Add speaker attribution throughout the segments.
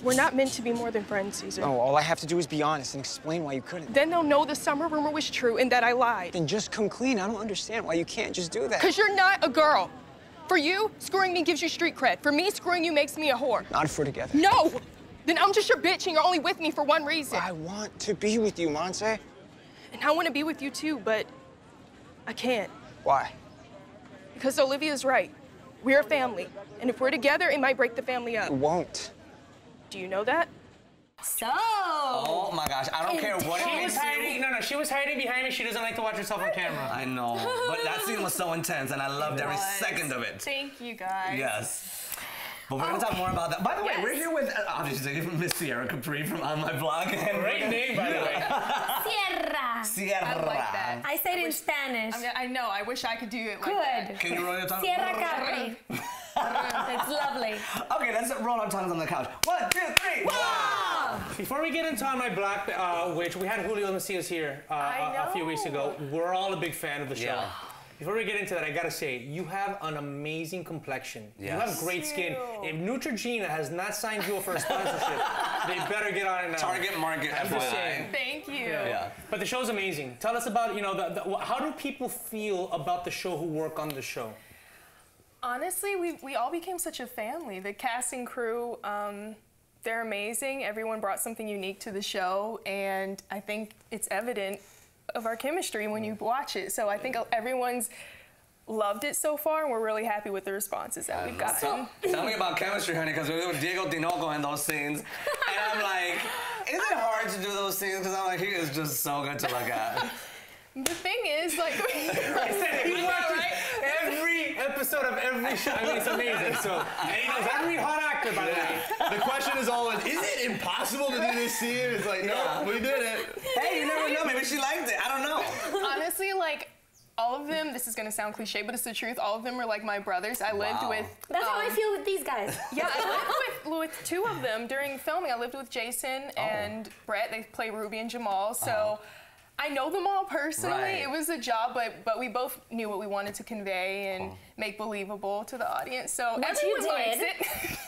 Speaker 1: We're not meant to be more than friends, Caesar.
Speaker 2: No, all I have to do is be honest and explain why you couldn't.
Speaker 1: Then they'll know the summer rumor was true and that I lied.
Speaker 2: Then just come clean. I don't understand why you can't just do that.
Speaker 1: Because you're not a girl. For you, screwing me gives you street cred. For me, screwing you makes me a whore.
Speaker 2: Not if we're together.
Speaker 1: No! Then I'm just your bitch and you're only with me for one reason.
Speaker 2: I want to be with you, Monse.
Speaker 1: And I want to be with you too, but I can't.
Speaker 2: Why?
Speaker 1: Because Olivia's right. We're a family. And if we're together, it might break the family up.
Speaker 2: It won't.
Speaker 1: Do you know that?
Speaker 3: So.
Speaker 4: Oh my gosh, I don't care what
Speaker 5: She was hiding. No, she was hiding behind me. She doesn't like to watch herself on camera.
Speaker 4: I know, but that scene was so intense, and I loved every second of it.
Speaker 3: Thank you, guys.
Speaker 4: Yes. But we're gonna talk more about that. By the way, we're here with obviously Miss Sierra Capri from On My Blog.
Speaker 5: Great name, by the way.
Speaker 3: Sierra.
Speaker 4: Sierra.
Speaker 3: I like that. I said it in Spanish.
Speaker 1: I know. I wish I could do it like
Speaker 3: Good.
Speaker 1: that.
Speaker 4: Can you roll your tongue?
Speaker 3: Sierra Capri. It's lovely.
Speaker 4: Okay, let's roll our tongues on the couch. 1, 2, 3. Wow!
Speaker 5: Before we get into On My Black, which we had Julio Macias here a few weeks ago, we're all a big fan of the show.
Speaker 4: Yeah.
Speaker 5: Before we get into that, I gotta say, you have an amazing complexion.
Speaker 4: Yes.
Speaker 5: You have great skin. If Neutrogena has not signed you up for a sponsorship, they better get on it now.
Speaker 4: Target market,
Speaker 5: I'm just
Speaker 4: FYI.
Speaker 5: saying.
Speaker 1: Thank you.
Speaker 4: Yeah.
Speaker 5: But the show's amazing. Tell us about, you know, how do people feel about the show who work on the show?
Speaker 1: Honestly, we all became such a family. The cast and crew, they're amazing. Everyone brought something unique to the show, and I think it's evident of our chemistry when you watch it. So I think everyone's loved it so far, and we're really happy with the responses that we've gotten.
Speaker 4: Tell me about chemistry, honey, because we were with Diego Tinoco in those scenes, and I'm like, is it hard to do those scenes? Because I'm like, he is just so good to look at.
Speaker 1: The thing is, like,
Speaker 5: I said he watches every episode of every show. I mean, it's amazing. So, and he knows every hot actor, by the way.
Speaker 6: The question is always, is it impossible to do this scene? It's like, no, we did it.
Speaker 4: Hey, you never know. Maybe she liked it. I don't know.
Speaker 1: honestly, like, all of them, this is gonna sound cliche, but it's the truth, all of them were like my brothers. I lived with...
Speaker 3: That's how I feel with these guys.
Speaker 1: Yeah, I lived with two of them during filming. I lived with Jason and Brett. They play Ruby and Jamal, so... I know them all personally.
Speaker 4: Right.
Speaker 1: It was a job, but we both knew what we wanted to convey and make believable to the audience. So everyone likes it.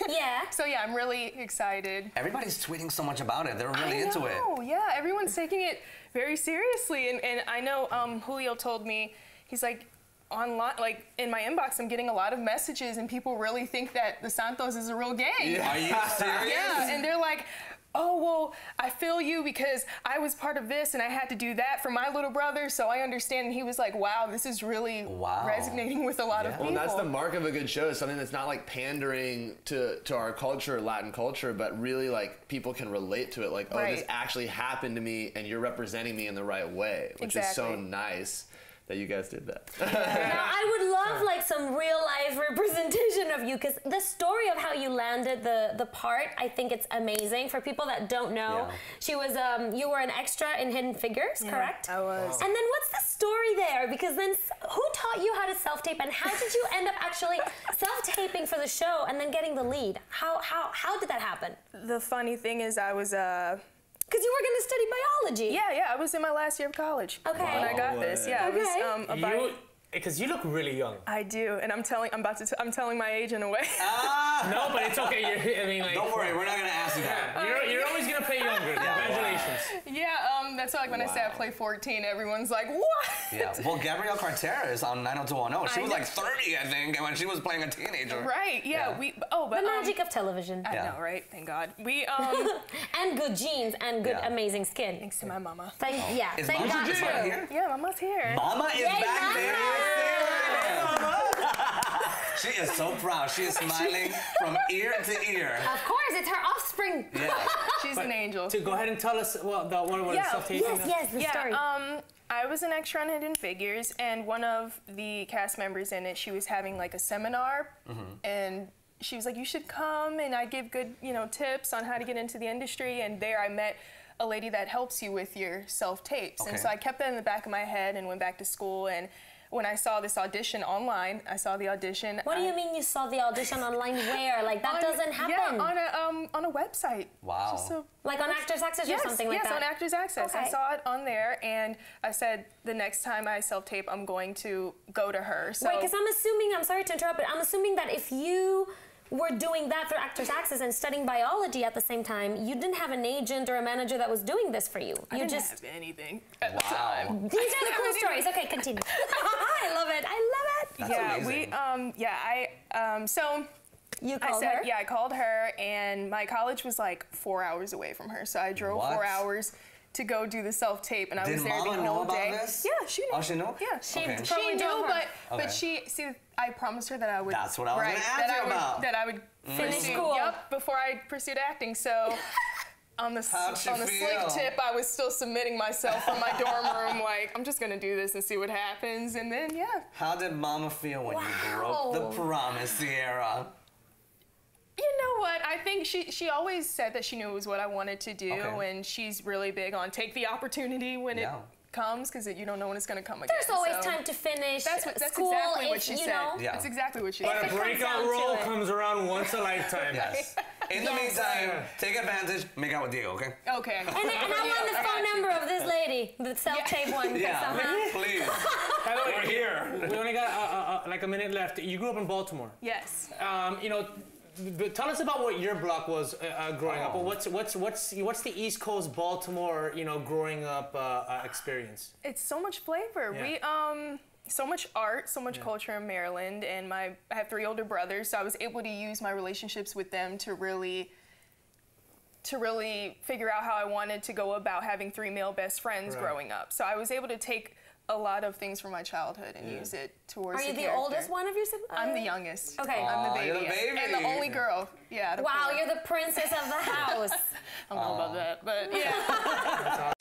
Speaker 3: Yeah.
Speaker 1: So yeah, I'm really excited.
Speaker 4: Everybody's tweeting so much about it. They're really into it.
Speaker 1: Oh yeah, everyone's taking it very seriously. And I know Julio told me, he's like, online, like in my inbox, I'm getting a lot of messages, and people really think that the Santos is a real gang.
Speaker 4: Yeah. Are you serious?
Speaker 1: Yeah, and they're like, oh, well, I feel you because I was part of this and I had to do that for my little brother, so I understand. And he was like, wow, this is really resonating with a lot of people.
Speaker 6: Well, that's the mark of a good show, something that's not like pandering to our culture, Latin culture, but really like people can relate to it, like, oh, this actually happened to me and you're representing me in the right way, which is so nice that you guys did that.
Speaker 3: Now, I would love like some real life representation of you, because the story of how you landed the part, I think it's amazing. For people that don't know, she was you were an extra in Hidden Figures, correct?
Speaker 1: I was.
Speaker 3: And then what's the story there? Because then who taught you how to self-tape, and how did you end up actually self-taping for the show and then getting the lead? How did that happen?
Speaker 1: The funny thing is, I was
Speaker 3: because you were going to study biology.
Speaker 1: Yeah, I was in my last year of college when I got this. Yeah, I was
Speaker 5: because you look really young.
Speaker 1: I do, and I'm telling my age in a way.
Speaker 5: No, but it's okay. I mean, like,
Speaker 4: don't worry, we're not gonna ask you that.
Speaker 5: You're always gonna play younger. Congratulations.
Speaker 1: Yeah, that's why, like when I say I play 14, everyone's like, what?
Speaker 4: Yeah. Well, Gabrielle Cartera is on 90210. She was like 30, I think, when she was playing a teenager.
Speaker 1: Right. Yeah. But
Speaker 3: the magic of television.
Speaker 1: I know, right? Thank God. We
Speaker 3: and good genes and good amazing skin.
Speaker 1: Thanks to my mama.
Speaker 4: Is
Speaker 3: thank
Speaker 4: Mama
Speaker 3: God.
Speaker 4: here?
Speaker 1: Yeah, mama's here.
Speaker 4: Mama is back there.
Speaker 1: Mama.
Speaker 4: She is so proud. She is smiling from ear to ear.
Speaker 3: Of course, it's her offspring.
Speaker 4: Yeah.
Speaker 1: She's an angel.
Speaker 5: So go ahead and tell us what the self-taping.
Speaker 3: Yes, the story.
Speaker 1: I was an extra on Hidden Figures, and one of the cast members in it, she was having like a seminar, and she was like, you should come, and I give good, tips on how to get into the industry. And there I met a lady that helps you with your self-tapes. And so I kept that in the back of my head and went back to school. And when I saw this audition online, I saw the audition.
Speaker 3: What do you mean you saw the audition online? Where? Like, that doesn't happen.
Speaker 1: Yeah, on a website.
Speaker 4: Wow.
Speaker 3: Like on Actors Access or something like that?
Speaker 1: Yes, on Actors Access. I saw it on there, and I said, the next time I self-tape, I'm going to go to her. So,
Speaker 3: right, because I'm assuming, I'm sorry to interrupt, but I'm assuming that if you were doing that through Actors Access and studying biology at the same time, you didn't have an agent or a manager that was doing this for you.
Speaker 1: I didn't have anything at the
Speaker 4: Wow.
Speaker 1: time.
Speaker 3: These are the cool stories. Okay, continue. I love it. I love it.
Speaker 4: That's
Speaker 1: Yeah,
Speaker 4: amazing.
Speaker 1: so
Speaker 3: You
Speaker 1: I
Speaker 3: called
Speaker 1: said,
Speaker 3: her?
Speaker 1: yeah, I called her, and my college was like 4 hours away from her, so I drove
Speaker 4: What?
Speaker 1: 4 hours to go do the self-tape, and I
Speaker 4: Did
Speaker 1: was there
Speaker 4: Mama
Speaker 1: the
Speaker 4: know
Speaker 1: whole
Speaker 4: about
Speaker 1: day.
Speaker 4: this?
Speaker 1: Yeah, she knew.
Speaker 4: Oh, she knew?
Speaker 1: Yeah,
Speaker 4: Okay.
Speaker 1: she
Speaker 3: Probably
Speaker 1: knew,
Speaker 3: drove her.
Speaker 1: but
Speaker 4: Okay.
Speaker 1: I promised her that I would.
Speaker 4: That's what I was gonna ask
Speaker 1: that
Speaker 4: you
Speaker 1: I would,
Speaker 4: about.
Speaker 1: That I would
Speaker 3: Finish
Speaker 1: pursue-
Speaker 3: school.
Speaker 1: Yep, before I pursued acting. So on the
Speaker 4: How'd she
Speaker 1: slick
Speaker 4: feel?
Speaker 1: tip, I was still submitting myself from my dorm room, like I'm just gonna do this and see what happens, and then yeah.
Speaker 4: How did Mama feel when you broke the promise, Sierra?
Speaker 1: You know what? I think she always said that she knew it was what I wanted to do,
Speaker 4: Okay.
Speaker 1: and she's really big on take the opportunity when it comes, because you don't know when it's going to come again.
Speaker 3: There's always
Speaker 1: so
Speaker 3: time to finish
Speaker 1: That's
Speaker 3: school
Speaker 1: exactly
Speaker 3: if
Speaker 1: what she
Speaker 3: you
Speaker 1: said.
Speaker 3: know.
Speaker 4: Yeah.
Speaker 1: That's exactly what she
Speaker 5: But
Speaker 1: said.
Speaker 5: a
Speaker 3: comes down
Speaker 5: breakout
Speaker 3: to
Speaker 5: role
Speaker 3: it.
Speaker 5: comes around once a lifetime.
Speaker 4: Yes. In the
Speaker 3: Yes.
Speaker 4: meantime, take advantage, make out with Diego, okay?
Speaker 1: Okay.
Speaker 3: And I want the phone number of this lady, the self-tape one. 'cause,
Speaker 4: Yeah, please.
Speaker 5: By the way,
Speaker 4: We're here.
Speaker 5: We only got like a minute left. You grew up in Baltimore.
Speaker 1: Yes.
Speaker 5: You know, tell us about what your block was growing up. What's the East Coast Baltimore growing up experience?
Speaker 1: It's so much flavor.
Speaker 5: Yeah.
Speaker 1: We so much art, so much culture in Maryland, and I have 3 older brothers, so I was able to use my relationships with them to really figure out how I wanted to go about having 3 male best friends growing up. So I was able to take a lot of things from my childhood and use it towards
Speaker 3: Are you the
Speaker 1: character.
Speaker 3: oldest one of your siblings?
Speaker 1: I'm the youngest.
Speaker 3: Okay.
Speaker 1: I'm the
Speaker 4: Aw, you're
Speaker 1: baby.
Speaker 4: the baby.
Speaker 1: And the only girl. Yeah. out of
Speaker 3: Wow,
Speaker 1: 4.
Speaker 3: you're the princess of the house.
Speaker 1: I don't know about that, but yeah.